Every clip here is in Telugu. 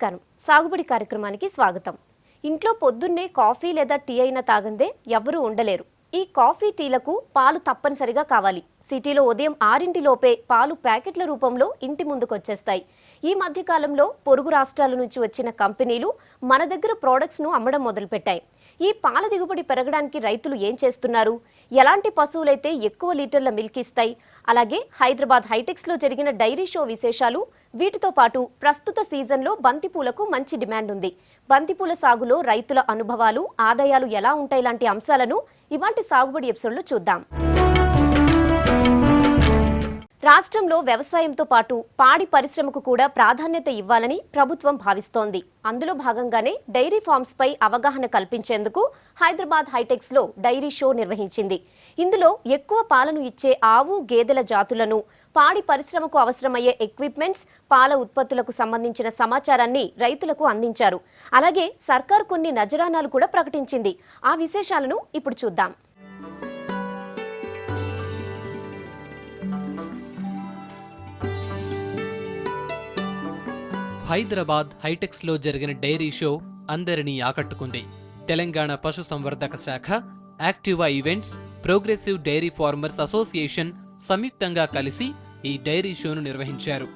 నమస్కారం. సాగుబడి కార్యక్రమానికి స్వాగతం. ఇంట్లో పొద్దున్నే కాఫీ లేదా టీ అయినా తాగందే ఎవ్వరూ ఉండలేరు. ఈ కాఫీ టీలకు పాలు తప్పనిసరిగా కావాలి. సిటీలో ఉదయం 6 లోపే పాలు ప్యాకెట్ల రూపంలో ఇంటి ముందుకు వచ్చేస్తాయి. ఈ మధ్య కాలంలో పొరుగు రాష్ట్రాల నుంచి వచ్చిన కంపెనీలు మన దగ్గర ప్రోడక్ట్స్ ను అమ్మడం మొదలుపెట్టాయి. ఈ పాల దిగుబడి పెరగడానికి రైతులు ఏం చేస్తున్నారు? ఎలాంటి పశువులైతే ఎక్కువ లీటర్ల మిల్క్ ఇస్తాయి? అలాగే హైదరాబాద్ హైటెక్స్ లో జరిగిన డైరీ షో విశేషాలు, వీటితో పాటు ప్రస్తుత సీజన్లో బంతిపూలకు మంచి డిమాండ్ ఉంది. బంతిపూల సాగులో రైతుల అనుభవాలు, ఆదాయాలు ఎలా ఉంటాయి లాంటి అంశాలను ఇవాల్టి సాగుబడి ఎపిసోడ్లో చూద్దాం. రాష్ట్రంలో వ్యవసాయంతో పాటు పాడి పరిశ్రమకు కూడా ప్రాధాన్యత ఇవ్వాలని ప్రభుత్వం భావిస్తోంది. అందులో భాగంగానే డైరీ ఫార్మ్స్ పై అవగాహన కల్పించేందుకు హైదరాబాద్ హైటెక్స్ లో డైరీ షో నిర్వహించింది. ఇందులో ఎక్కువ పాలను ఇచ్చే ఆవు, గేదెల జాతులను, పాడి పరిశ్రమకు అవసరమయ్యే ఎక్విప్మెంట్స్, పాల ఉత్పత్తులకు సంబంధించిన సమాచారాన్ని రైతులకు అందించారు. అలాగే సర్కార్ కొన్ని నజరానాలు కూడా ప్రకటించింది. ఆ విశేషాలను ఇప్పుడు చూద్దాం. హైదరాబాద్ హైటెక్స్ లో జరిగిన డైరీ షో అందరినీ ఆకట్టుకుంది. తెలంగాణ పశు సంవర్ధక శాఖ, Activa events, progressive dairy farmers association సంయుక్తంగా కలిసి ఈ డైరీ షోను నిర్వహించారు.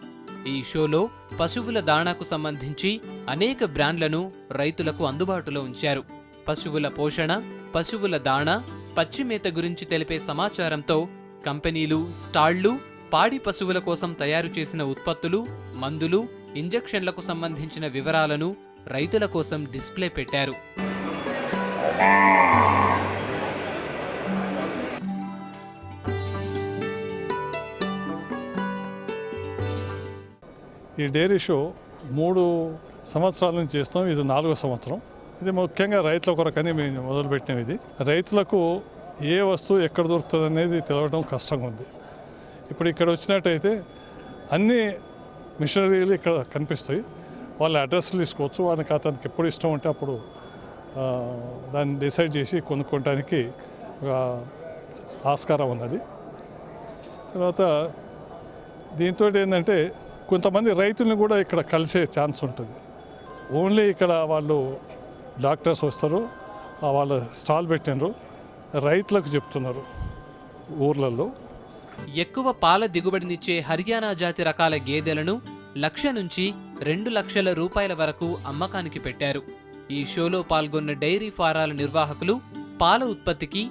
ఈ షోలో పశువుల దాణాకు సంబంధించి అనేక బ్రాండ్లను రైతులకు అందుబాటులో ఉంచారు. పశువుల పోషణ, పశువుల దాణా, పచ్చిమేత గురించి తెలిపే సమాచారంతో కంపెనీలు, స్టాళ్లు పాడి పశువుల కోసం తయారు చేసిన ఉత్పత్తులు, మందులు, ఇంజెక్షన్లకు సంబంధించిన వివరాలను రైతుల కోసం డిస్ప్లే పెట్టారు. ఈ డైరీ షో 3 సంవత్సరాల నుంచి చేస్తాం. ఇది 4వ సంవత్సరం. ఇది ముఖ్యంగా రైతుల కొరకని మేము మొదలుపెట్టినాం. ఇది రైతులకు ఏ వస్తువు ఎక్కడ దొరుకుతుంది అనేది తెలవడం కష్టంగా ఉంది. ఇప్పుడు ఇక్కడ వచ్చినట్టయితే అన్ని మిషనరీలు ఇక్కడ కనిపిస్తాయి. వాళ్ళ అడ్రస్లు తీసుకోవచ్చు. వాళ్ళకి అతనికి ఎప్పుడు ఇష్టం ఉంటే అప్పుడు దాన్ని డిసైడ్ చేసి కొనుక్కోవడానికి ఒక ఆస్కారం ఉన్నది. తర్వాత దీంతో ఏంటంటే కొంతమంది రైతుల్ని కూడా ఇక్కడ కలిసే ఛాన్స్ ఉంటుంది. ఓన్లీ ఇక్కడ వాళ్ళు డాక్టర్స్ వస్తారు, వాళ్ళ స్టాల్ పెట్టినారు, రైతులకు చెప్తున్నారు ఊర్లలో. ఎక్కువ పాల దిగుబడినిచ్చే హర్యానా జాతి రకాల గేదెలను 1,00,000 నుంచి 2 లక్షల రూపాయల వరకు అమ్మకానికి పెట్టారు. ఈ షోలో పాల్గొన్న డైరీ ఫారాల నిర్వాహకులు పాల ఉత్పత్తికి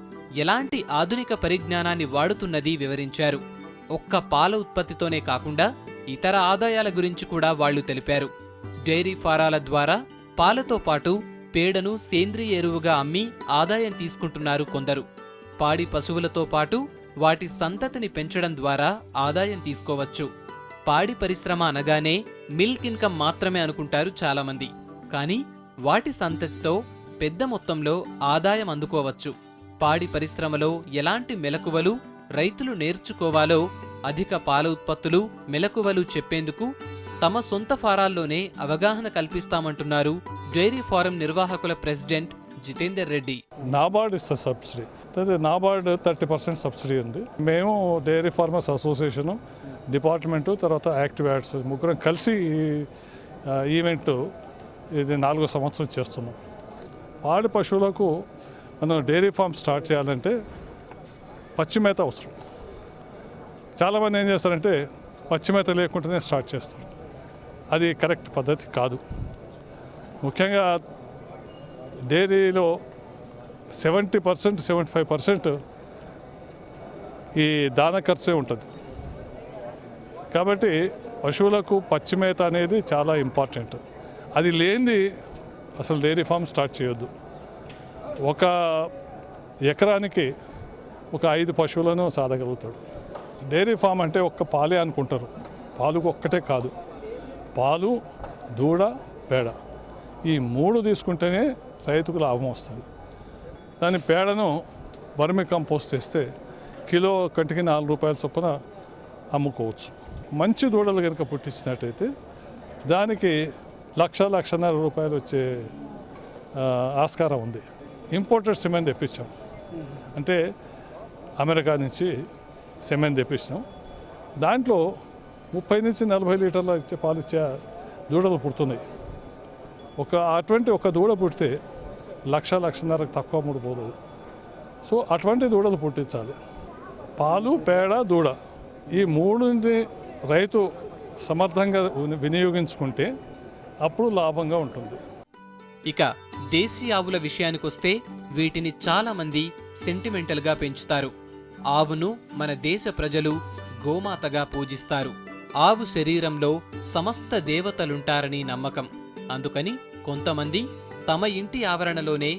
ఎలాంటి ఆధునిక పరిజ్ఞానాన్ని వాడుతున్నది వివరించారు. ఒక్క పాల ఉత్పత్తితోనే కాకుండా ఇతర ఆదాయాల గురించి కూడా వాళ్లు తెలిపారు. డైరీ ఫారాల ద్వారా పాలతో పాటు పేడను సేంద్రియ ఎరువుగా అమ్మి ఆదాయం తీసుకుంటున్నారు కొందరు. పాడి పశువులతో పాటు వాటి సంతతిని పెంచడం ద్వారా ఆదాయం తీసుకోవచ్చు. పాడి పరిశ్రమ అనగానే మిల్క్ ఇన్కమ్ మాత్రమే అనుకుంటారు చాలామంది. కానీ వాటి సంతతితో పెద్ద మొత్తంలో ఆదాయం అందుకోవచ్చు. పాడి పరిశ్రమలో ఎలాంటి మెలకువలు రైతులు నేర్చుకోవాలో అధిక పాల ఉత్పత్తులు, మెలకువలు చెప్పేందుకు తమ సొంత ఫారాల్లోనే అవగాహన కల్పిస్తామంటున్నారు డైరీ ఫారం నిర్వాహకుల ప్రెసిడెంట్ జితేందర్ రెడ్డి. నాబార్డ్ ఇస్తే సబ్సిడీ, నాబార్డ్ 30% సబ్సిడీ ఉంది. మేము డైరీ ఫార్మర్స్ అసోసియేషను, డిపార్ట్మెంటు, తర్వాత యాక్టివేట్స్ ముగ్గురం కలిసి ఈ ఈవెంట్ ఇది 4వ సంవత్సరం చేస్తున్నాం. పాడి పశువులకు మనం డైరీ ఫార్మ్ స్టార్ట్ చేయాలంటే పచ్చిమేత అవసరం. చాలామంది ఏం చేస్తారంటే పచ్చిమేత లేకుండానే స్టార్ట్ చేస్తారు. అది కరెక్ట్ పద్ధతి కాదు. ముఖ్యంగా డైరీలో 70%, 75% ఈ దాన ఖర్చే ఉంటుంది. కాబట్టి పశువులకు పచ్చిమేత అనేది చాలా ఇంపార్టెంట్. అది లేనిది అసలు డైరీ ఫామ్ స్టార్ట్ చేయొద్దు. ఒక ఎకరానికి ఒక 5 పశువులను సాధగలుగుతాడు. డైరీ ఫామ్ అంటే ఒక్క పాలే అనుకుంటారు. పాలుకు ఒక్కటే కాదు, పాలు, దూడ, పేడ, ఈ 3 తీసుకుంటేనే రైతుకు లాభం వస్తుంది. దాని పేడను వర్మి కంపోస్ట్ చేస్తే కిలో కంటికి 4 రూపాయల చొప్పున అమ్ముకోవచ్చు. మంచి దూడలు కనుక పుట్టించినట్టయితే దానికి 1,00,000-1,50,000 రూపాయలు వచ్చే ఆస్కారం ఉంది. ఇంపోర్టెడ్ సిమెంట్ తెప్పించాం. అంటే అమెరికా నుంచి సిమెంట్ తెప్పించాం. దాంట్లో 30 నుంచి 40 లీటర్ల పాలిచ్చే దూడలు పుడుతున్నాయి. అటువంటి ఒక దూడ పుడితే లక్షన్నరకు తక్కువ ముడిపోతుంది. సో అటువంటి దూడలు పుట్టించాలి. పాలు, పేడ, దూడ ఈ మూడుని రైతు సమర్థంగా వినియోగించుకుంటే అప్పుడు లాభంగా ఉంటుంది. ఇక దేశీ ఆవుల విషయానికొస్తే వీటిని చాలా మంది సెంటిమెంటల్గా పెంచుతారు. ఆవును మన దేశ ప్రజలు గోమాతగా పూజిస్తారు. ఆవు శరీరంలో సమస్త దేవతలుంటారని నమ్మకం. అందుకని కొంతమంది తమ ఇంటి ఆవరణలోనే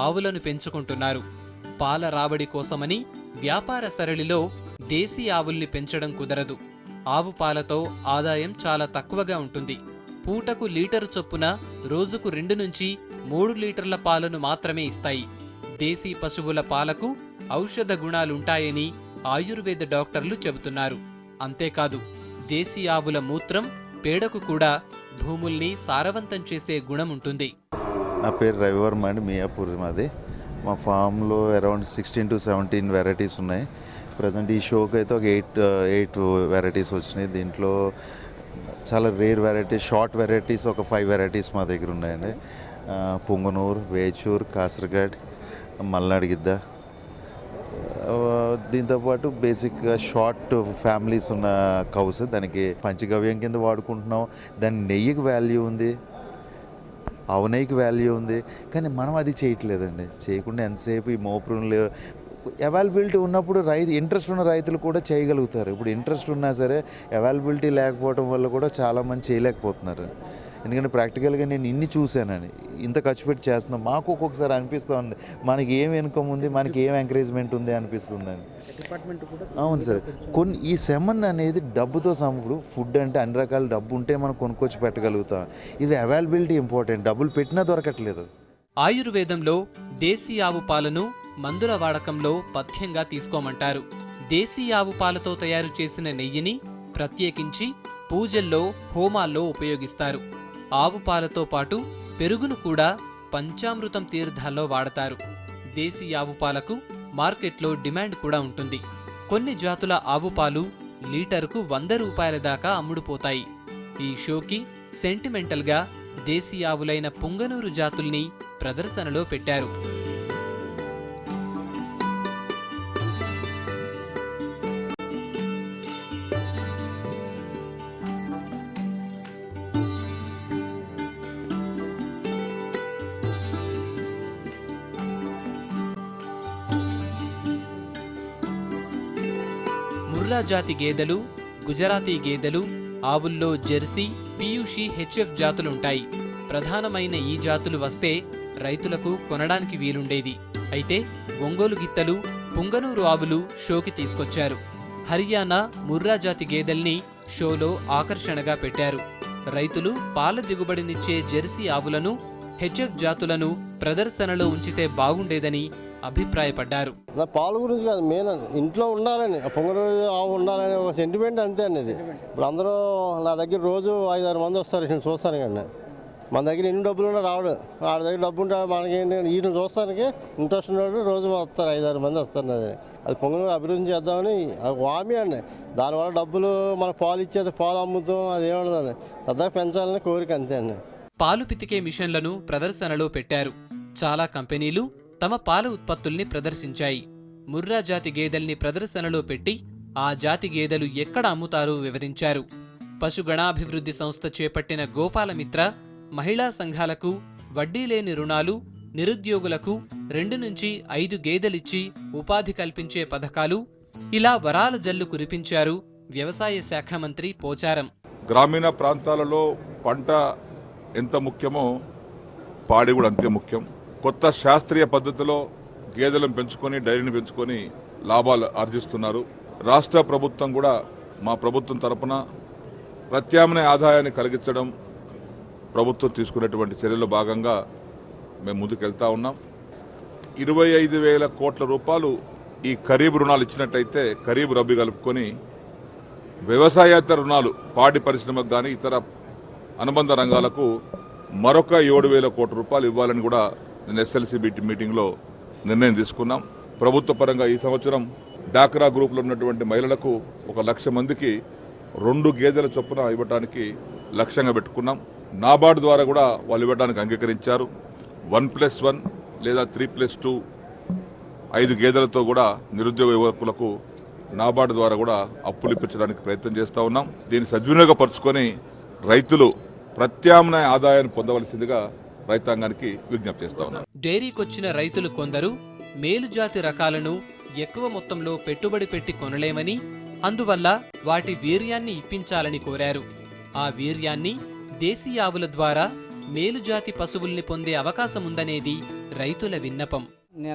ఆవులను పెంచుకుంటున్నారు. పాల రాబడి కోసమని వ్యాపార సరళిలో దేశీ ఆవుల్ని పెంచడం కుదరదు. ఆవు పాలతో ఆదాయం చాలా తక్కువగా ఉంటుంది. పూటకు లీటరు చొప్పున రోజుకు 2 నుంచి 3 లీటర్ల పాలను మాత్రమే ఇస్తాయి. దేశీ పశువుల పాలకు ఔషధ గుణాలుంటాయని ఆయుర్వేద డాక్టర్లు చెబుతున్నారు. అంతేకాదు దేశీ ఆవుల మూత్రం, పేడకు కూడా భూముల్ని సారవంతం చేసే గుణం ఉంటుంది. నా పేరు రవివర్మ అండి, మియాపూర్ మాది. మా ఫామ్లో అరౌండ్ 16 to 17 వెరైటీస్ ఉన్నాయి. ప్రజెంట్ ఈ షోకి అయితే ఒక 8 వెరైటీస్ వచ్చినాయి. దీంట్లో చాలా రేర్ వెరైటీస్, షార్ట్ వెరైటీస్ ఒక 5 వెరైటీస్ మా దగ్గర ఉన్నాయండి. పుంగనూరు, వేచూర్, కాసరగఢ్, మల్నాడు గిద్ద. దీంతోపాటు బేసిక్గా షార్ట్ ఫ్యామిలీస్ ఉన్న కౌస్, దానికి పంచగవ్యం కింద వాడుకుంటున్నాం. దాని నెయ్యికి వాల్యూ ఉంది, ఆవు నెయ్యికి వాల్యూ ఉంది. కానీ మనం అది చేయట్లేదండి. చేయకుండా ఎంతసేపు ఈ మోపురులు అవైలబిలిటీ ఉన్నప్పుడు ఇంట్రెస్ట్ ఉన్న రైతులు కూడా చేయగలుగుతారు. ఇప్పుడు ఇంట్రెస్ట్ ఉన్నా సరే అవైలబిలిటీ లేకపోవడం వల్ల కూడా చాలామంది చేయలేకపోతున్నారు. ఎందుకంటే ప్రాక్టికల్గా నేను ఇన్ని చూశానని, ఇంత ఖర్చు పెట్టి చేస్తున్నాం. మాకు ఒక్కొక్కసారి అనిపిస్తూ ఉంది, మనకి ఏం ఇన్కమ్ ఉంది, మనకి ఏం ఎంకరేజ్మెంట్ ఉంది అనిపిస్తుందండి. అవును సార్, ఈ సెమన్ అనేది డబ్బుతో ఇప్పుడు ఫుడ్ అంటే అన్ని రకాల డబ్బు ఉంటే మనం కొనుక్కొచ్చి పెట్టగలుగుతాం. ఇది అవైలబిలిటీ ఇంపార్టెంట్, డబ్బులు పెట్టినా దొరకట్లేదు. ఆయుర్వేదంలో దేశీ ఆవు పాలను మందుల వాడకంలో పథ్యంగా తీసుకోమంటారు. దేశీ ఆవు పాలతో తయారు చేసిన నెయ్యిని ప్రత్యేకించి పూజల్లో, హోమాల్లో ఉపయోగిస్తారు. ఆవు పాలతో పాటు పెరుగును కూడా పంచామృతం తీర్థాల్లో వాడతారు. దేశీ ఆవు పాలకు మార్కెట్లో డిమాండ్ కూడా ఉంటుంది. కొన్ని జాతుల ఆవు పాలు లీటరుకు 100 రూపాయల దాకా అమ్ముడుపోతాయి. ఈ షోకి సెంటిమెంటల్గా దేశీ ఆవులైన పుంగనూరు జాతుల్ని ప్రదర్శనలో పెట్టారు. ముర్రా జాతి గేదెలు, గుజరాతీ గేదెలు, ఆవుల్లో జెర్సీ, పియూషి, హెచ్ఎఫ్ జాతులుంటాయి. ప్రధానమైన ఈ జాతులు వస్తే రైతులకు కొనడానికి వీలుండేది. అయితే ఒంగోలు గిత్తలు, పుంగనూరు ఆవులు షోకి తీసుకొచ్చారు. హర్యానా ముర్రా జాతి గేదెల్ని షోలో ఆకర్షణగా పెట్టారు. రైతులు పాల దిగుబడినిచ్చే జెర్సీ ఆవులను, హెచ్ఎఫ్ జాతులను ప్రదర్శనలో ఉంచితే బాగుండేదని అభిప్రాయపడ్డారు. నా పాలు గురించి కాదు, మెయిన్ ఇంట్లో ఉండాలని, పొంగనూరు ఆవు ఉండాలని ఒక సెంటిమెంట్ అంతే అండి. ఇది ఇప్పుడు అందరూ నా దగ్గర రోజు 5-6 మంది వస్తారు. నేను చూస్తాను కానీ మన దగ్గర ఎన్ని డబ్బులు ఉన్నా రావడం, వాడి దగ్గర డబ్బు ఉంటే మనకి ఈయన చూస్తానికి ఇంట్రెస్ట్ ఉన్నాడు. రోజు వస్తారు, 5-6 మంది వస్తారు. అది పొంగనూరు అభివృద్ధి చేద్దామని హామీ అండి. దానివల్ల డబ్బులు మనకు పాలు ఇచ్చేది, పాలు అమ్ముతాం, అది ఏముండదండి. పెద్దగా పెంచాలని కోరిక అంతే అండి. పాలు పితికే మిషన్లను ప్రదర్శనలో పెట్టారు. చాలా కంపెనీలు తమ పాల ఉత్పత్తుల్ని ప్రదర్శించాయి. ముర్రా జాతి గేదెల్ని ప్రదర్శనలో పెట్టి ఆ జాతి గేదెలు ఎక్కడ అమ్ముతారో వివరించారు. పశుగణాభివృద్ధి సంస్థ చేపట్టిన గోపాలమిత్ర మహిళా సంఘాలకు వడ్డీ లేని రుణాలు, నిరుద్యోగులకు 2 నుంచి 5 గేదెలిచ్చి ఉపాధి కల్పించే పథకాలు, ఇలా వరాల జల్లు కురిపించారు వ్యవసాయ శాఖ మంత్రి పోచారం. గ్రామీణ ప్రాంతాలలో పంట ఎంత ముఖ్యమో పాడి కూడా అంతే ముఖ్యం. కొత్త శాస్త్రీయ పద్ధతిలో గేదెలను పెంచుకొని, డైరీని పెంచుకొని లాభాలు ఆర్జిస్తున్నారు. రాష్ట్ర ప్రభుత్వం కూడా మా ప్రభుత్వం తరపున ప్రత్యామ్నాయ ఆదాయాన్ని కలిగించడం ప్రభుత్వం తీసుకునేటువంటి చర్యల్లో భాగంగా మేము ముందుకెళ్తా ఉన్నాం. 25,000 కోట్ల రూపాయలు ఈ ఖరీఫ్ రుణాలు ఇచ్చినట్టయితే, ఖరీఫ్ రబీ కలుపుకొని వ్యవసాయేతర రుణాలు పాడి పరిశ్రమకు కానీ ఇతర అనుబంధ రంగాలకు మరొక 7,000 కోట్ల రూపాయలు ఇవ్వాలని కూడా నేను ఎస్ఎల్సీ మీటింగ్లో నిర్ణయం తీసుకున్నాం. ప్రభుత్వ పరంగా ఈ సంవత్సరం డాక్రా గ్రూప్లో ఉన్నటువంటి మహిళలకు 1,00,000 మందికి 2 గేదెల చొప్పున ఇవ్వడానికి లక్ష్యంగా పెట్టుకున్నాం. నాబార్డు ద్వారా కూడా వాళ్ళు ఇవ్వడానికి అంగీకరించారు. 1+1 లేదా 3+2 5 గేదెలతో కూడా నిరుద్యోగ యువకులకు నాబార్డు ద్వారా కూడా అప్పులు ఇప్పించడానికి ప్రయత్నం చేస్తూ ఉన్నాం. దీన్ని సద్వినియోగపరుచుకొని రైతులు ప్రత్యామ్నాయ ఆదాయాన్ని పొందవలసిందిగా రైతాంగానికి విజ్ఞప్తి చేస్తూ ఉన్నాం. డైరీకొచ్చిన రైతులు కొందరు మేలుజాతి రకాలను ఎక్కువ మొత్తంలో పెట్టుబడి పెట్టి కొనలేమని, అందువల్ల వాటి వీర్యాన్ని ఇప్పించాలని కోరారు. ఆ వీర్యాన్ని దేశీ ఆవుల ద్వారా మేలుజాతి పశువుల్ని పొందే అవకాశముందనేది రైతుల విన్నపం.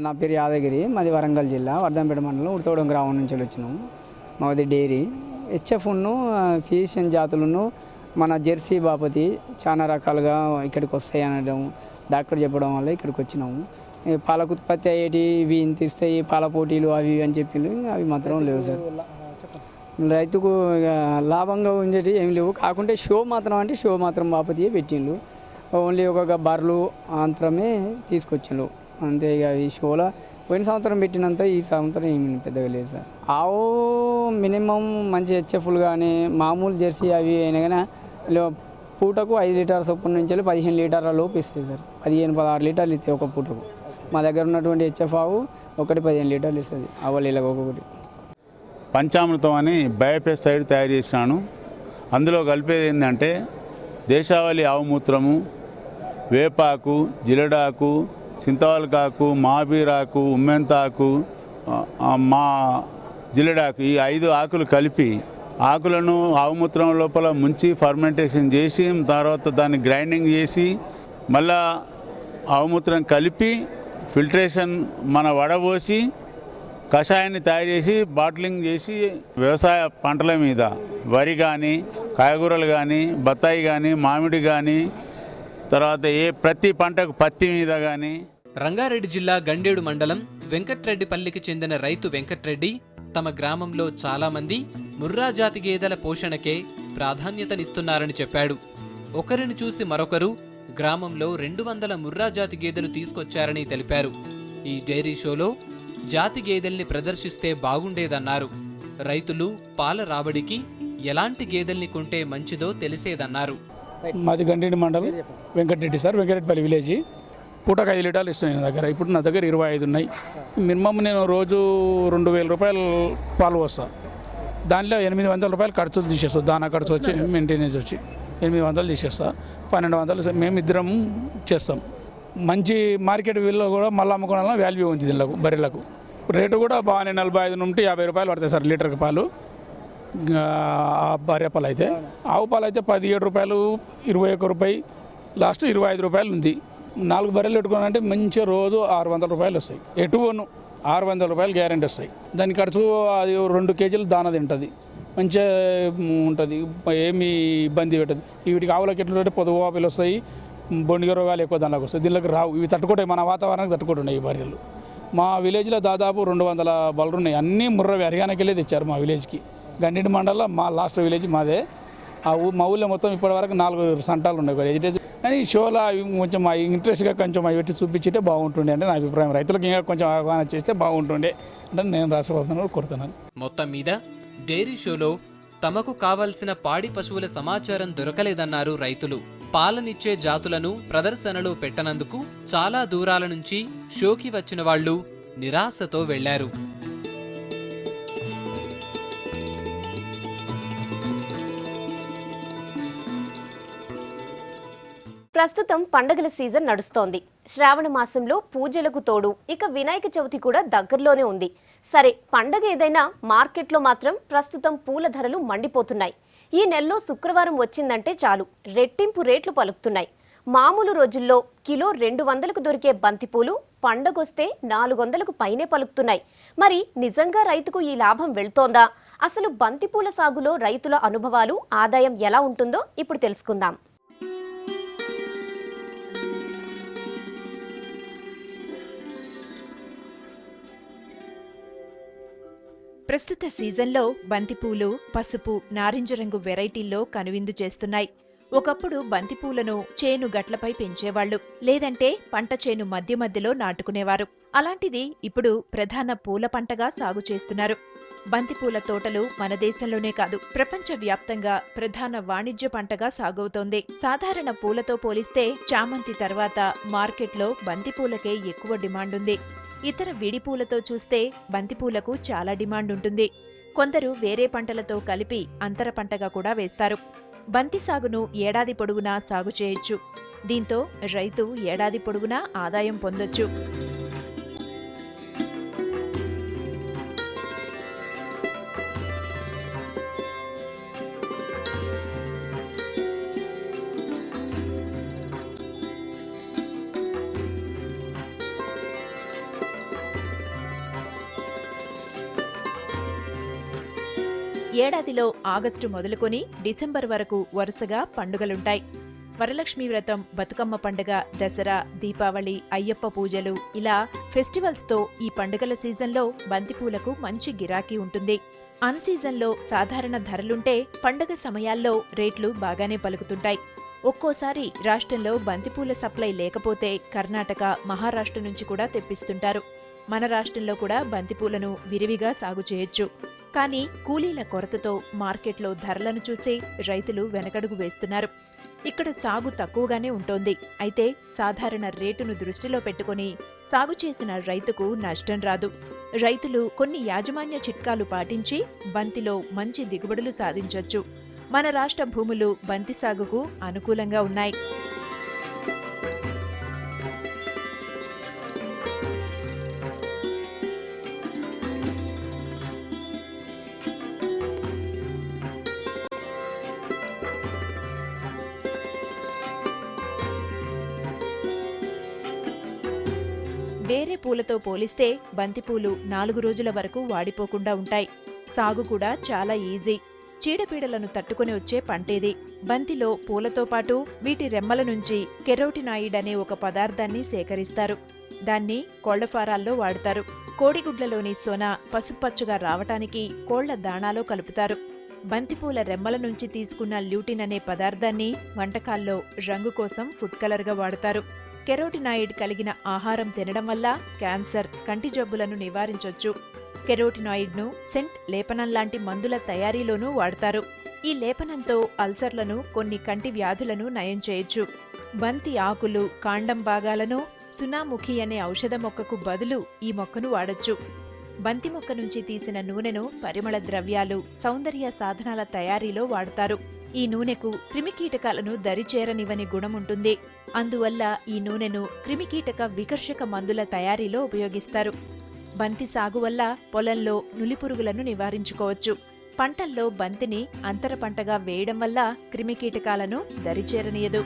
నా పేరు యాదగిరి, మాది వరంగల్ జిల్లా వర్ధంపేట మండలం ఉడతగూడెం గ్రామం నుంచి వచ్చినాము. మాది డైరీ హెచ్ఎఫ్ను ఫిజిషియన్ జాతులను మన జెర్సీ బాపతి చాలా రకాలుగా ఇక్కడికి వస్తాయి అనడం డాక్టర్ చెప్పడం వల్ల ఇక్కడికి వచ్చినాము. పాలకు ఉత్పత్తి అయ్యేటి ఇవి ఇంత ఇస్తాయి, పాల పోటీలు అవి అని చెప్పిండు, అవి మాత్రం లేవు సార్. రైతుకు లాభంగా ఉండేవి ఏమి లేవు. కాకుంటే షో మాత్రం బాపతియే పెట్టిండు. ఓన్లీ ఒక బర్రెలు మాత్రమే తీసుకొచ్చిండు అంతే. ఇక ఈ షోలో పోయిన సంవత్సరం పెట్టినంత ఈ సంవత్సరం ఏమి పెద్దగా లేదు సార్. ఆవు మినిమం మంచి హెచ్ఎఫ్లు కానీ మామూలు జెర్సీ అవి అయినా కానీ పూటకు 5 లీటర్ల చొప్పున నుంచి 15 లీటర్ల లోపు ఇస్తాయి సార్. 15-16 లీటర్లు ఇస్తాయి ఒక పూటకు. మా దగ్గర ఉన్నటువంటి హెచ్ఎఫ్ ఆవు ఒకటి 15 లీటర్లు ఇస్తుంది. అవలీలకు ఒక్కొక్కటి. పంచామృతం అని బయోపెస్టిసైడ్ తయారు చేసినాను. అందులో కలిపేది ఏంటంటే దేశావళి ఆవు మూత్రము, వేపాకు, జిలడాకు, సింతవాలకాకు, మాబీరాకు, ఉమ్మెంతాకు, మా జిలడాకు, ఈ 5 ఆకులు కలిపి ఆకులను ఆవుమూత్రం లోపల ముంచి ఫర్మెంటేషన్ చేసి తర్వాత దాన్ని గ్రైండింగ్ చేసి మళ్ళా ఆవుమూత్రం కలిపి ఫిల్టరేషన్ మన వడబోసి కషాయాన్ని తయారు చేసి బాటిలింగ్ చేసి వ్యవసాయ పంటల మీద వరి కానీ, కాయగూరలు కానీ, బత్తాయి కానీ, మామిడి కానీ, తర్వాత ప్రతి పంటకు పత్తి మీద కానీ. రంగారెడ్డి జిల్లా గండేడు మండలం వెంకట్రెడ్డిపల్లికి చెందిన రైతు వెంకట్రెడ్డి తమ గ్రామంలో చాలా మంది ముర్రా జాతి గేదెల పోషణకే ప్రాధాన్యతనిస్తున్నారని చెప్పాడు. ఒకరిని చూసి మరొకరు గ్రామంలో 200 ముర్రా జాతి గేదెలు తీసుకొచ్చారని తెలిపారు. ఈ డైరీ షోలో జాతి గేదెల్ని ప్రదర్శిస్తే బాగుండేదన్నారు. రైతులు పాల రాబడికి ఎలాంటి గేదెల్ని కొంటే మంచిదో తెలిసేదన్నారు. మాది గండేడు మండలం వెంకటరెడ్డి సార్, వెంకటరెడ్డిపల్లి విలేజ్. పూటకు 5 లీటర్లు ఇస్తున్నాయి నా దగ్గర. ఇప్పుడు నా దగ్గర 25 ఉన్నాయి. మినిమం నేను రోజు 2000 రూపాయలు పాలు వస్తా. దాంట్లో 800 రూపాయలు ఖర్చులు తీసేస్తా. దానా ఖర్చు వచ్చి మెయింటెనెన్స్ వచ్చి 800 తీసేస్తా. 1200 మేమిద్దరం చేస్తాం. మంచి మార్కెట్ విలువ కూడా మళ్ళీ అమ్ముకోవాలన్నా వాల్యూ ఉంది దీనికి. బర్రెలకు రేటు కూడా బాగానే 45 నుండి 50 రూపాయలు పడతాయి సార్ లీటర్కి పాలు. బర్రె పాలు అయితే, ఆవు పాలు అయితే 17 రూపాయలు, 21 రూపాయి, లాస్ట్ 25 రూపాయలు ఉంది. 4 బర్రెలు పెట్టుకోవాలంటే మంచిగా రోజు 600 రూపాయలు వస్తాయి. ఎటువను 600 రూపాయలు గ్యారెంటీ వస్తాయి. దాని ఖర్చు అది 2 కేజీలు దాన తింటుంది. మంచిగా ఉంటుంది, ఏమీ ఇబ్బంది పెట్టదు. వీటికి ఆవులకి ఎట్లా పొదుగు వాపులు వస్తాయి, బొండిగ రోగాలు ఎక్కువ దానిలోకి వస్తాయి. దీనిలోకి రావు. ఇవి తట్టుకుంటాయి, మన వాతావరణానికి తట్టుకుంటున్నాయి ఈ బర్రెలు. మా విలేజ్లో దాదాపు 200 బర్రెలు ఉన్నాయి. అన్నీ ముర్రవి హర్యానాకి వెళ్ళి తెచ్చారు మా విలేజ్కి. గండేడు మండలంలో మా లాస్ట్ విలేజ్ మాదే. మా ఊళ్ళో మొత్తం ఇప్పటివరకు 4 సంటాలు ఉన్నాయి వెజిటేజ్. కానీ ఈ షోలో అవి కొంచెం ఇంట్రెస్ట్గా కొంచెం అవి పెట్టి చూపించితే బాగుంటుండే అంటే నా అభిప్రాయం. రైతులకు ఇంకా కొంచెం అవగాహన చేస్తే బాగుంటుండే అంటే నేను రాష్ట్ర ప్రభుత్వాన్ని కోరుతున్నాను. మొత్తం మీద డైరీ షోలో తమకు కావలసిన పాడి పశువుల సమాచారం దొరకలేదన్నారు రైతులు. పాలనిచ్చే జాతులను ప్రదర్శనలో పెట్టనందుకు చాలా దూరాల నుంచి షోకి వచ్చిన వాళ్లు నిరాశతో వెళ్లారు. ప్రస్తుతం పండగల సీజన్ నడుస్తోంది. శ్రావణ మాసంలో పూజలకు తోడు ఇక వినాయక చవితి కూడా దగ్గరలోనే ఉంది. సరే, పండగ ఏదైనా మార్కెట్లో మాత్రం ప్రస్తుతం పూల ధరలు మండిపోతున్నాయి. ఈ నెలలో శుక్రవారం వచ్చిందంటే చాలు రెట్టింపు రేట్లు పలుకుతున్నాయి. మామూలు రోజుల్లో కిలో 200కు దొరికే బంతిపూలు పండగొస్తే 400కు పైనే పలుకుతున్నాయి. మరి నిజంగా రైతుకు ఈ లాభం వెళ్తోందా? అసలు బంతిపూల సాగులో రైతుల అనుభవాలు, ఆదాయం ఎలా ఉంటుందో ఇప్పుడు తెలుసుకుందాం. ప్రస్తుత సీజన్లో బంతిపూలు పసుపు, నారింజ రంగు వెరైటీల్లో కనువిందు చేస్తున్నాయి. ఒకప్పుడు బంతిపూలను చేను గట్లపై పెంచేవాళ్లు, లేదంటే పంట చేను మధ్య మధ్యలో నాటుకునేవారు. అలాంటిది ఇప్పుడు ప్రధాన పూల పంటగా సాగు చేస్తున్నారు. బంతిపూల తోటలు మన దేశంలోనే కాదు, ప్రపంచవ్యాప్తంగా ప్రధాన వాణిజ్య పంటగా సాగవుతోంది. సాధారణ పూలతో పోలిస్తే చామంతి తర్వాత మార్కెట్లో బంతిపూలకే ఎక్కువ డిమాండ్ ఉంది. ఇతర విడిపూలతో చూస్తే బంతిపూలకు చాలా డిమాండ్ ఉంటుంది. కొందరు వేరే పంటలతో కలిపి అంతర పంటగా కూడా వేస్తారు. బంతి సాగును ఏడాది పొడవునా సాగు చేయొచ్చు. దీంతో రైతు ఏడాది పొడవునా ఆదాయం పొందొచ్చు. ఏడాదిలో ఆగస్టు మొదలుకొని డిసెంబర్ వరకు వరుసగా పండుగలుంటాయి. వరలక్ష్మీ వ్రతం, బతుకమ్మ పండుగ, దసరా, దీపావళి, అయ్యప్ప పూజలు, ఇలా ఫెస్టివల్స్తో ఈ పండుగల సీజన్లో బంతిపూలకు మంచి గిరాకీ ఉంటుంది. అన్ సీజన్లో సాధారణ ధరలుంటే పండుగ సమయాల్లో రేట్లు బాగానే పలుకుతుంటాయి. ఒక్కోసారి రాష్ట్రంలో బంతిపూల సప్లై లేకపోతే కర్ణాటక, మహారాష్ట్ర నుంచి కూడా తెప్పిస్తుంటారు. మన రాష్ట్రంలో కూడా బంతిపూలను విరివిగా సాగు చేయొచ్చు. కానీ కూలీల కొరతతో మార్కెట్లో ధరలను చూసి రైతులు వెనకడుగు వేస్తున్నారు. ఇక్కడ సాగు తక్కువగానే ఉంటోంది. అయితే సాధారణ రేటును దృష్టిలో పెట్టుకుని సాగు చేసిన రైతుకు నష్టం రాదు. రైతులు కొన్ని యాజమాన్య చిట్కాలు పాటించి బంతిలో మంచి దిగుబడులు సాధించొచ్చు. మన రాష్ట్ర భూములు బంతి సాగుకు అనుకూలంగా ఉన్నాయి. వేరే పూలతో పోలిస్తే బంతిపూలు 4 రోజుల వరకు వాడిపోకుండా ఉంటాయి. సాగు కూడా చాలా ఈజీ. చీడపీడలను తట్టుకుని వచ్చే పంటేది. బంతిలో పూలతో పాటు వీటి రెమ్మల నుంచి కెరోటినాయిడ్ అనే ఒక పదార్థాన్ని సేకరిస్తారు. దాన్ని కోళ్లఫారాల్లో వాడతారు. కోడిగుడ్లలోని సొన పసుపచ్చుగా రావటానికి కోళ్ల దాణాలో కలుపుతారు. బంతిపూల రెమ్మల నుంచి తీసుకున్న ల్యూటిన్ అనే పదార్థాన్ని వంటకాల్లో రంగు కోసం ఫుడ్ కలర్గా వాడతారు. కెరోటినాయిడ్ కలిగిన ఆహారం తినడం వల్ల క్యాన్సర్, కంటి జబ్బులను నివారించొచ్చు. కెరోటినాయిడ్ను సెంట్, లేపనం లాంటి మందుల తయారీలోనూ వాడతారు. ఈ లేపనంతో అల్సర్లను, కొన్ని కంటి వ్యాధులను నయం చేయొచ్చు. బంతి ఆకులు, కాండం భాగాలను సునాముఖి అనే ఔషధ మొక్కకు బదులు ఈ మొక్కను వాడొచ్చు. బంతి మొక్క నుంచి తీసిన నూనెను పరిమళ ద్రవ్యాలు, సౌందర్య సాధనాల తయారీలో వాడతారు. ఈ నూనెకు క్రిమికీటకాలను దరిచేరనివ్వని గుణముంటుంది. అందువల్ల ఈ నూనెను క్రిమికీటక వికర్షక మందుల తయారీలో ఉపయోగిస్తారు. బంతి సాగు వల్ల పొలంలో నులిపురుగులను నివారించుకోవచ్చు. పంటల్లో బంతిని అంతర పంటగా వేయడం వల్ల క్రిమికీటకాలను దరిచేరనీయదు.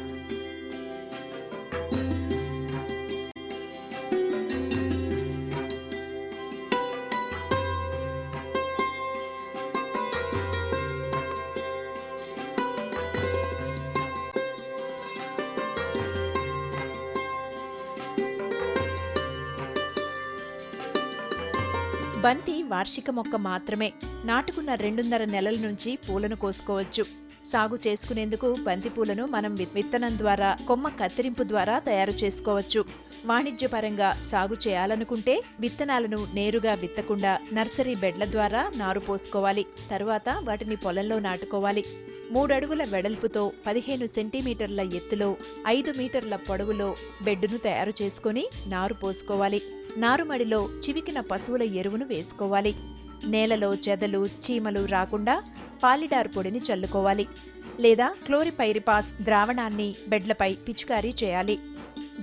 బంతి వార్షిక మొక్క మాత్రమే. నాటుకున్న 2.5 నెలల నుంచి పూలను కోసుకోవచ్చు. సాగు చేసుకునేందుకు బంతిపూలను మనం విత్తనం ద్వారా, కొమ్మ కత్తిరింపు ద్వారా తయారు చేసుకోవచ్చు. వాణిజ్యపరంగా సాగు చేయాలనుకుంటే విత్తనాలను నేరుగా విత్తకుండా నర్సరీ బెడ్ల ద్వారా నారు పోసుకోవాలి. తరువాత వాటిని పొలంలో నాటుకోవాలి. 3 అడుగుల వెడల్పుతో 15 సెంటీమీటర్ల ఎత్తులో 5 మీటర్ల పొడవులో బెడ్డును తయారు చేసుకుని నారు పోసుకోవాలి. నారుమడిలో చివికిన పశువుల ఎరువును వేసుకోవాలి. నేలలో చెదలు, చీమలు రాకుండా పాలిడార్ పొడిని చల్లుకోవాలి. లేదా క్లోరిపైరిపాస్ ద్రావణాన్ని బెడ్లపై పిచికారీ చేయాలి.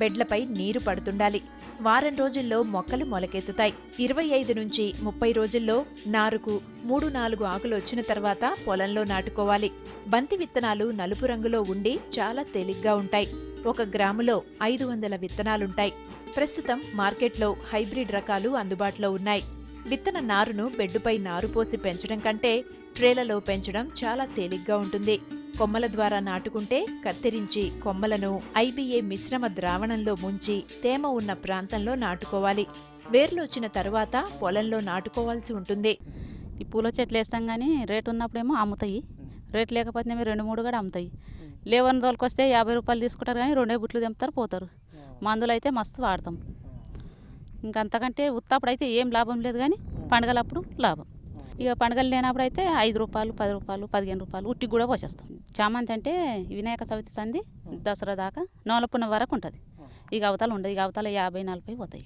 బెడ్లపై నీరు పడుతుండాలి. వారం రోజుల్లో మొక్కలు మొలకెత్తుతాయి. 25 నుంచి 30 రోజుల్లో నారుకు 3-4 ఆకులు వచ్చిన తర్వాత పొలంలో నాటుకోవాలి. బంతి విత్తనాలు నలుపు రంగులో ఉండి చాలా తేలిగ్గా ఉంటాయి. 1 గ్రాములో 500 విత్తనాలుంటాయి. ప్రస్తుతం మార్కెట్లో హైబ్రిడ్ రకాలు అందుబాటులో ఉన్నాయి. విత్తన నారును బెడ్డుపై నారు పోసి పెంచడం కంటే ట్రేలలో పెంచడం చాలా తేలిగ్గా ఉంటుంది. కొమ్మల ద్వారా నాటుకుంటే కత్తిరించి కొమ్మలను IBA మిశ్రమ ద్రావణంలో ముంచి తేమ ఉన్న ప్రాంతంలో నాటుకోవాలి. వేర్లు వచ్చిన తరువాత పొలంలో నాటుకోవాల్సి ఉంటుంది. ఈ పూల చెట్లు వేస్తాం కానీ రేటు ఉన్నప్పుడేమో అమ్ముతాయి, రేటు లేకపోతేనేమో 2-3 కూడా అమ్ముతాయి. లేవని తోలుకొస్తే 50 రూపాయలు తీసుకుంటారు కానీ 2 బుట్లు తెంపుతారు పోతారు. మందులు అయితే మస్తు వాడతాం. ఇంకంతకంటే ఉత్తప్పుడు అయితే ఏం లాభం లేదు కానీ పండుగలప్పుడు లాభం. ఇక పండుగలు లేనప్పుడు అయితే 5 రూపాయలు 10 రూపాయలు 15 రూపాయలు ఉట్టికి కూడా పోసేస్తాం. చామంతి అంటే వినాయక చవితి సంది దసరా దాకా నవలపున్న వరకు ఉంటుంది. ఇక అవతల ఉండదు. ఇక అవతల 50-40 పోతాయి.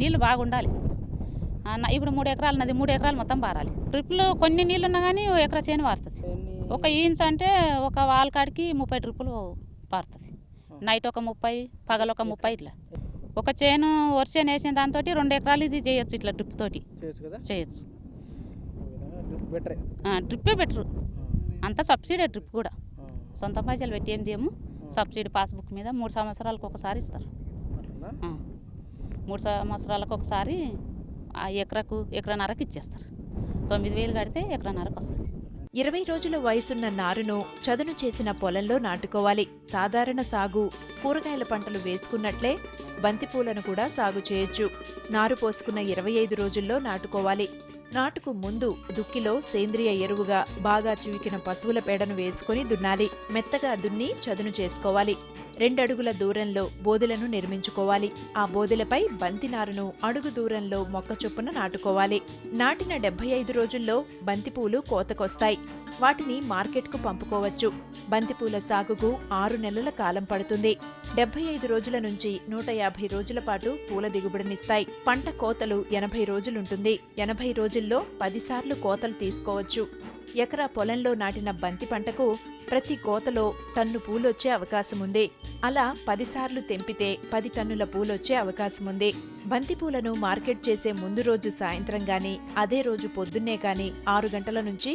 నీళ్ళు బాగుండాలి. ఇప్పుడు 3 ఎకరాలు ఉన్నది, 3 ఎకరాలు మొత్తం పారాలి. ట్రిప్లో కొన్ని నీళ్ళు ఉన్నా కానీ 1 ఎకరా చేను పారుతుంది. 1 ఇంచ్ అంటే ఒక వాల్ కాడికి 30 ట్రిప్పులు పారుతుంది. నైట్ ఒక 30, పగలు ఒక 30 ఇట్లా. ఒక చేను వర్షం వేసిన దాంతో 2 ఎకరాలు ఇది చేయొచ్చు. ఇట్లా డ్రిప్ తోటి చేయొచ్చు. డ్రిప్పే బెటరు. అంతా సబ్సిడీ డ్రిప్ కూడా. సొంత పైసలు పెట్టి ఏం చేయము. సబ్సిడీ పాస్బుక్ మీద 3 సంవత్సరాలకు ఒకసారి ఇస్తారు. 3 సంవత్సరాలకు ఒకసారి ఆ ఎకరన్నరకు ఇచ్చేస్తారు. 9,000 కడితే ఎకరన్నరకు వస్తుంది. 20 రోజుల వయసున్న నారును చదును చేసిన పొలంలో నాటుకోవాలి. సాధారణ సాగు కూరగాయల పంటలు వేసుకున్నట్లే బంతిపూలను కూడా సాగు చేయొచ్చు. నారు పోసుకున్న 25 రోజుల్లో నాటుకోవాలి. నాటుకు ముందు దుక్కిలో సేంద్రియ ఎరువుగా బాగా చివికిన పశువుల పేడను వేసుకుని దున్నాలి. మెత్తగా దున్ని చదును చేసుకోవాలి. 2 అడుగుల దూరంలో బోదెలను నిర్మించుకోవాలి. ఆ బోదెలపై బంతి నారును అడుగు దూరంలో మొక్క చొప్పున నాటుకోవాలి. నాటిన 75 రోజుల్లో బంతిపూలు కోతకొస్తాయి. వాటిని మార్కెట్కు పంపుకోవచ్చు. బంతిపూల సాగుకు 6 నెలల కాలం పడుతుంది. 75 రోజుల నుంచి 150 రోజుల పాటు పూల దిగుబడినిస్తాయి. పంట కోతలు 80 రోజులుంటుంది. 80 రోజుల్లో 10 సార్లు కోతలు తీసుకోవచ్చు. ఎకరా పొలంలో నాటిన బంతి పంటకు ప్రతి కోతలో టన్ను పూలొచ్చే అవకాశముంది. అలా 10 సార్లు తెంపితే 10 టన్నుల పూలొచ్చే అవకాశముంది. బంతి పూలను మార్కెట్ చేసే ముందు రోజు సాయంత్రం గాని, అదే రోజు పొద్దున్నే గాని 6 గంటల నుంచి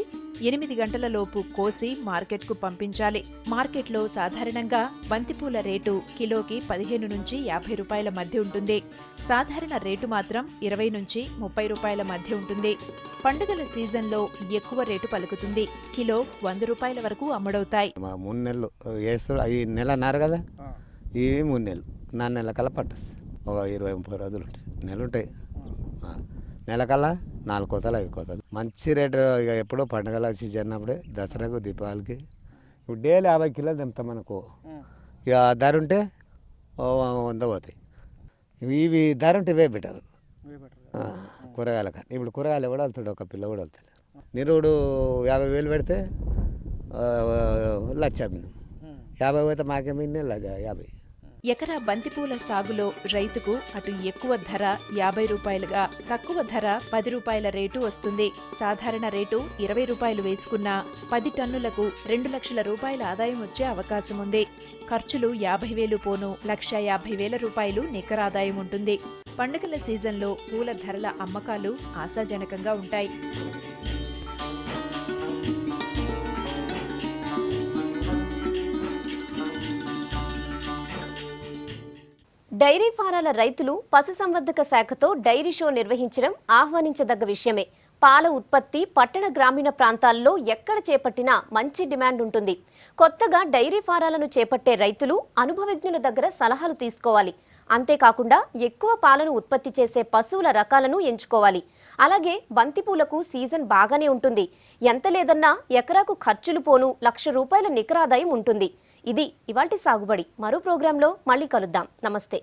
8 గంటల లోపు కోసి మార్కెట్కు పంపించాలి. మార్కెట్లో సాధారణంగా బంతిపూల రేటు కిలోకి 15 నుంచి 50 రూపాయల మధ్య ఉంటుంది. సాధారణ రేటు మాత్రం 20 నుంచి 30 రూపాయల మధ్య ఉంటుంది. పండుగల సీజన్లో ఎక్కువ రేటు పలుకుతుంది. కిలో 100 రూపాయల వరకు అమ్ముడవుతాయి. 3 నెలలు వేస్తాడు. అవి నెలన్నర కదా, ఇవి 3 నెలలు. 4 నెలల కల్లా పట్టేస్తుంది. ఒక 20-30 రోజులు ఉంటాయి. నెల ఉంటాయి. నెల కల్లా 4 కోతలు 5 కోతలు. మంచి రేటు. ఇక ఎప్పుడో పండుగల సీజన్ అప్పుడే, దసరాకు దీపావళికి ఇప్పుడు డైలీ 50 కిలోలు తెంపుతాం మనకు. ఇక ధర ఉంటే 100 పోతాయి. ఇవి ధర ఉంటే ఇవే బెటర్ కూరగాయల కానీ. ఇప్పుడు కూరగాయలు ఎవడు వెళ్తాడు? ఒక పిల్ల కూడా వెళ్తాడు. నిరుడు 50,000 పెడితే 1,00,000. 50 పోతే మాకేమీ 50. ఎకరా బంతిపూల సాగులో రైతుకు అటు ఎక్కువ ధర 50 రూపాయలుగా, తక్కువ ధర 10 రూపాయల రేటు వస్తుంది. సాధారణ రేటు 20 రూపాయలు వేసుకున్నా 10 టన్నులకు 2 లక్షల రూపాయల ఆదాయం వచ్చే అవకాశం ఉంది. ఖర్చులు 50,000 పోను 1,50,000 రూపాయలు నికరాదాయం ఉంటుంది. పండుగల సీజన్లో పూల ధరల అమ్మకాలు ఆశాజనకంగా ఉంటాయి. డైరీ ఫారాల రైతులు పశుసంవర్ధక శాఖతో డైరీ షో నిర్వహించడం ఆహ్వానించదగ్గ విషయమే. పాల ఉత్పత్తి పట్టణ గ్రామీణ ప్రాంతాల్లో ఎక్కడ చేపట్టినా మంచి డిమాండ్ ఉంటుంది. కొత్తగా డైరీ ఫారాలను చేపట్టే రైతులు అనుభవజ్ఞుల దగ్గర సలహాలు తీసుకోవాలి. అంతేకాకుండా ఎక్కువ పాలను ఉత్పత్తి చేసే పశువుల రకాలను ఎంచుకోవాలి. అలాగే బంతిపూలకు సీజన్ బాగానే ఉంటుంది. ఎంత లేదన్నా ఎకరాకు ఖర్చులు పోను 1,00,000 రూపాయల నికరాదాయం ఉంటుంది. ఇది ఇవాల్టి సాగుబడి. మరో ప్రోగ్రాంలో మళ్ళీ కలుద్దాం. నమస్తే.